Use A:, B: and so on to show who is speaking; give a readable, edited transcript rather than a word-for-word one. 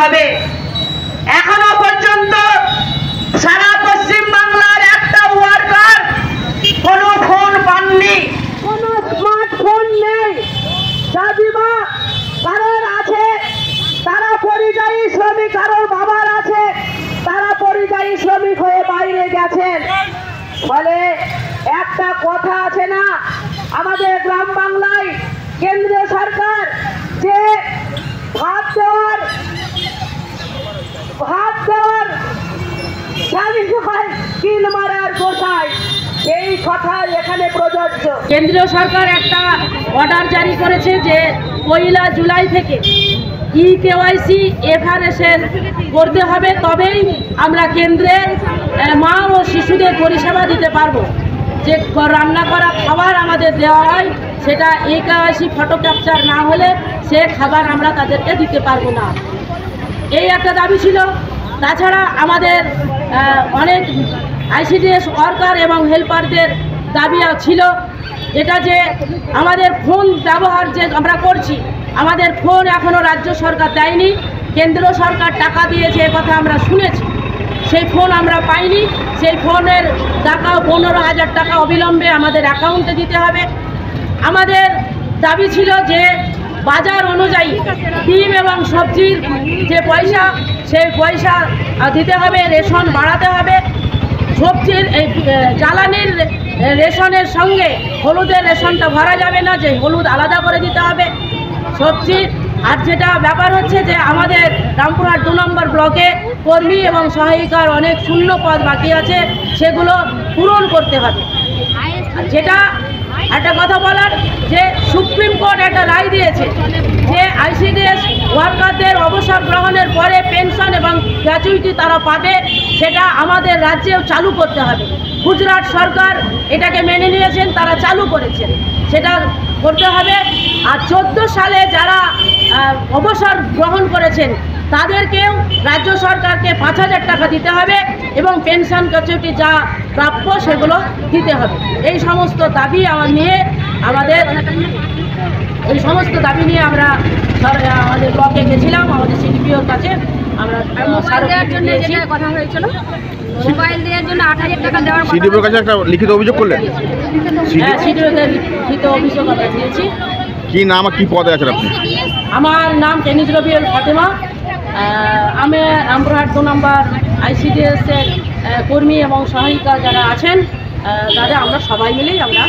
A: হবে। এখনো পর্যন্ত সারা পশ্চিম বাংলার একটা ওয়ার্কার কোনো ফোন পাননি, কোনো স্মার্টফোন নেই। দাদিমা কারোর আছে, তারা পরিযায়ী শ্রমিক, কারোর বাবার আছে, তারা পরিযায়ী শ্রমিক হয়ে বাইরে গেছেন। ফলে একটা কথা আছে না, আমাদের গ্রাম বাংলায় কেন্দ্রীয় সরকার যে ভাত দেওয়ার কিল মারার গোসাই, এই কথা এখানে প্রযোজ্য।
B: কেন্দ্রীয় সরকার একটা অর্ডার জারি করেছে যে 1 জুলাই থেকে EKYC FRSN করতে হবে, তবেই আমরা কেন্দ্রে মা ও শিশুদের পরিষেবা দিতে পারবো। যে রান্না করা খাবার আমাদের দেওয়া হয় সেটা EKYC ফটো ক্যাপচার না হলে সে খাবার আমরা তাদেরকে দিতে পারবো না, এই একটা দাবি ছিল। তাছাড়া আমাদের অনেক ICDS ওয়ার্কার এবং হেল্পারদের দাবি ছিল, যেটা যে আমাদের ফোন ব্যবহার যে আমরা করছি, আমাদের ফোন এখনও রাজ্য সরকার দেয়নি, কেন্দ্র সরকার টাকা দিয়েছে এ কথা আমরা শুনেছি। সেই ফোন আমরা পাইনি, সেই ফোনের টাকা 15,000 টাকা অবিলম্বে আমাদের অ্যাকাউন্টে দিতে হবে। আমাদের দাবি ছিল যে বাজার অনুযায়ী ডিম এবং সবজির যে পয়সা, সেই পয়সা দিতে হবে, রেশন বাড়াতে হবে। সবজির এই জ্বালানির রেশনের সঙ্গে হলুদের রেশনটা ভরা যাবে না, যে হলুদ আলাদা করে দিতে হবে সবজির। আর যেটা ব্যাপার হচ্ছে যে আমাদের রামপুরহাট 2 নম্বর ব্লকে কর্মী এবং সহায়িকার অনেক শূন্য পদ বাকি আছে, সেগুলো পূরণ করতে হবে। যেটা একটা কথা বলার, যে সুপ্রিম কোর্ট একটা রায় দিয়েছে যে ICDS ওয়ার্কারদের অবসর গ্রহণের পরে পেনশন এবং গ্র্যাচুইটি তারা পাবে, সেটা আমাদের রাজ্যেও চালু করতে হবে। গুজরাট সরকার এটাকে মেনে নিয়েছেন, তারা চালু করেছেন, সেটা করতে হবে। আর 14 সালে যারা অবসর গ্রহণ করেছেন তাদেরকেও রাজ্য সরকারকে 5,000 টাকা দিতে হবে এবং পেনশন গ্র্যাচুইটি যা প্রাপ্য সেগুলো দিতে হবে। এই সমস্ত দাবি আমাদের আমাদের ব্লকে গেছিলাম, আমাদের CDPOর কাছে আমরা
C: কথা হয়েছিল। মোবাইল দেওয়ার জন্য 8,000 টাকা দেওয়ার কথা।
D: CDPOর কাছে একটা লিখিত অভিযোগ করলেন?
B: হ্যাঁ, CDPOতে লিখিত অভিযোগ আমরা দিয়েছি।
D: কি নাম আর কি পদে আছেন আপনি?
B: আমার নাম কেনিজ রবিউল ফাতেমা। আমি রামপুরহাট 2 নম্বর ICDS এর কর্মী এবং সহায়িকা যারা আছেন তাদের আমরা সবাই মিলেই আমরা